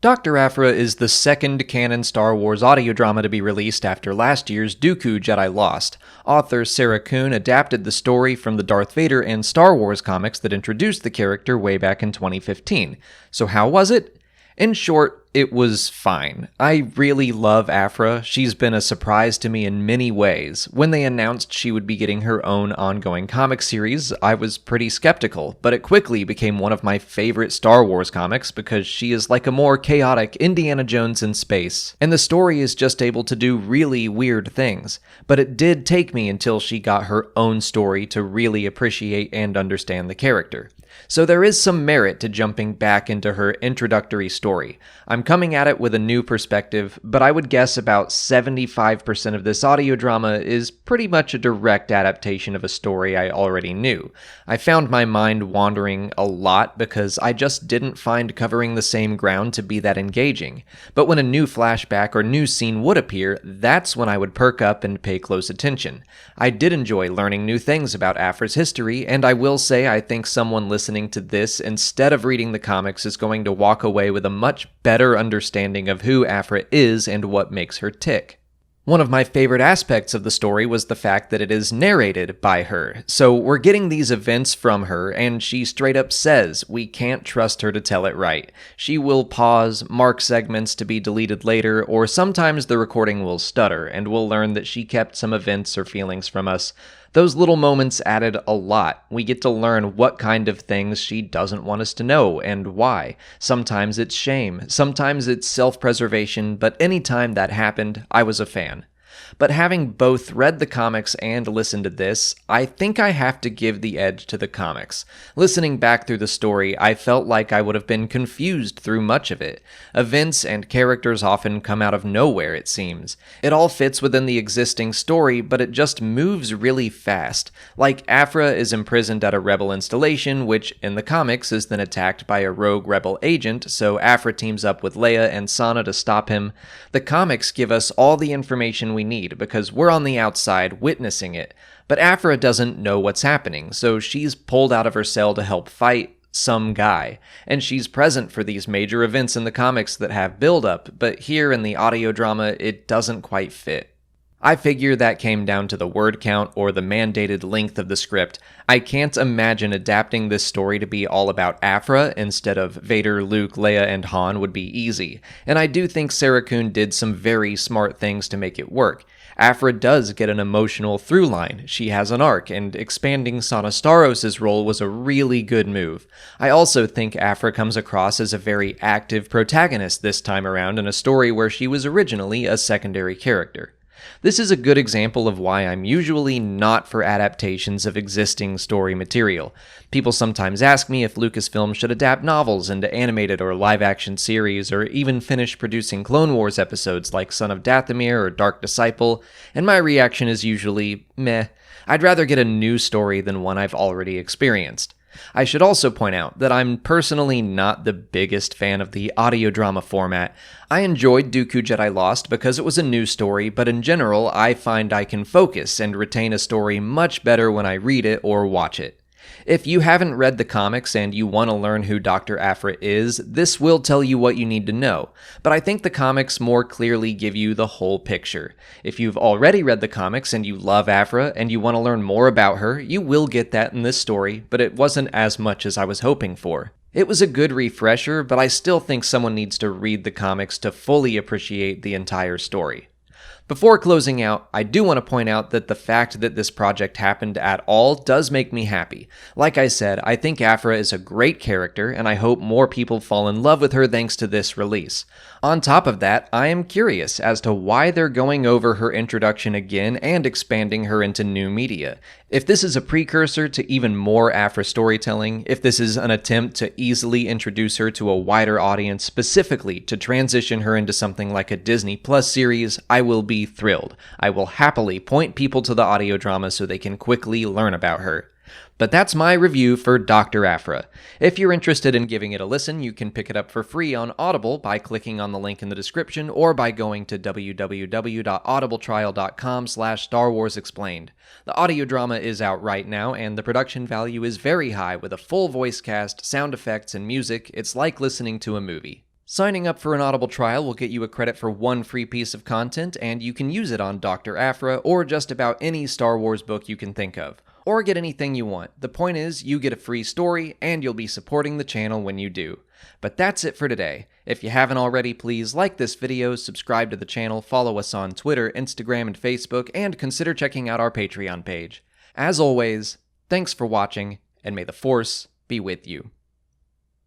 Dr. Aphra is the second canon Star Wars audio drama to be released after last year's Dooku Jedi Lost. Author Sarah Kuhn adapted the story from the Darth Vader and Star Wars comics that introduced the character way back in 2015. So how was it? In short, it was fine. I really love Aphra. She's been a surprise to me in many ways. When they announced she would be getting her own ongoing comic series, I was pretty skeptical, but it quickly became one of my favorite Star Wars comics because she is like a more chaotic Indiana Jones in space, and the story is just able to do really weird things. But it did take me until she got her own story to really appreciate and understand the character. So there is some merit to jumping back into her introductory story. I'm coming at it with a new perspective, but I would guess about 75% of this audio drama is pretty much a direct adaptation of a story I already knew. I found my mind wandering a lot because I just didn't find covering the same ground to be that engaging. But when a new flashback or new scene would appear, that's when I would perk up and pay close attention. I did enjoy learning new things about Aphra's history, and I will say I think someone listening to this instead of reading the comics is going to walk away with a much better understanding of who Aphra is and what makes her tick. One of my favorite aspects of the story was the fact that it is narrated by her. So we're getting these events from her, and she straight up says we can't trust her to tell it right. She will pause, mark segments to be deleted later, or sometimes the recording will stutter, and we'll learn that she kept some events or feelings from us. Those little moments added a lot. We get to learn what kind of things she doesn't want us to know and why. Sometimes it's shame, sometimes it's self-preservation, but anytime that happened, I was a fan. But having both read the comics and listened to this, I think I have to give the edge to the comics. Listening back through the story, I felt like I would have been confused through much of it. Events and characters often come out of nowhere, it seems. It all fits within the existing story, but it just moves really fast. Like Aphra is imprisoned at a rebel installation, which in the comics is then attacked by a rogue rebel agent, so Aphra teams up with Leia and Sana to stop him. The comics give us all the information we need because we're on the outside witnessing it, but Aphra doesn't know what's happening, so she's pulled out of her cell to help fight some guy, and she's present for these major events in the comics that have build-up, but here in the audio drama it doesn't quite fit. I figure that came down to the word count or the mandated length of the script. I can't imagine adapting this story to be all about Aphra instead of Vader, Luke, Leia, and Han would be easy, and I do think Sarah Kuhn did some very smart things to make it work. Aphra does get an emotional through line, she has an arc, and expanding Sana Starros' role was a really good move. I also think Aphra comes across as a very active protagonist this time around in a story where she was originally a secondary character. This is a good example of why I'm usually not for adaptations of existing story material. People sometimes ask me if Lucasfilm should adapt novels into animated or live-action series, or even finish producing Clone Wars episodes like Son of Dathomir or Dark Disciple, and my reaction is usually, meh. I'd rather get a new story than one I've already experienced. I should also point out that I'm personally not the biggest fan of the audio drama format. I enjoyed Dooku Jedi Lost because it was a new story, but in general, I find I can focus and retain a story much better when I read it or watch it. If you haven't read the comics and you want to learn who Dr. Aphra is, this will tell you what you need to know, but I think the comics more clearly give you the whole picture. If you've already read the comics and you love Aphra and you want to learn more about her, you will get that in this story, but it wasn't as much as I was hoping for. It was a good refresher, but I still think someone needs to read the comics to fully appreciate the entire story. Before closing out, I do want to point out that the fact that this project happened at all does make me happy. Like I said, I think Aphra is a great character, and I hope more people fall in love with her thanks to this release. On top of that, I am curious as to why they're going over her introduction again and expanding her into new media. If this is a precursor to even more Aphra storytelling, if this is an attempt to easily introduce her to a wider audience specifically to transition her into something like a Disney Plus series, I will be thrilled. I will happily point people to the audio drama so they can quickly learn about her. But that's my review for Dr. Aphra. If you're interested in giving it a listen, you can pick it up for free on Audible by clicking on the link in the description or by going to www.audibletrial.com/Star Wars Explained. The audio drama is out right now, and the production value is very high with a full voice cast, sound effects, and music. It's like listening to a movie. Signing up for an Audible trial will get you a credit for one free piece of content, and you can use it on Dr. Aphra or just about any Star Wars book you can think of. Or get anything you want. The point is, you get a free story, and you'll be supporting the channel when you do. But that's it for today. If you haven't already, please like this video, subscribe to the channel, follow us on Twitter, Instagram, and Facebook, and consider checking out our Patreon page. As always, thanks for watching, and may the Force be with you.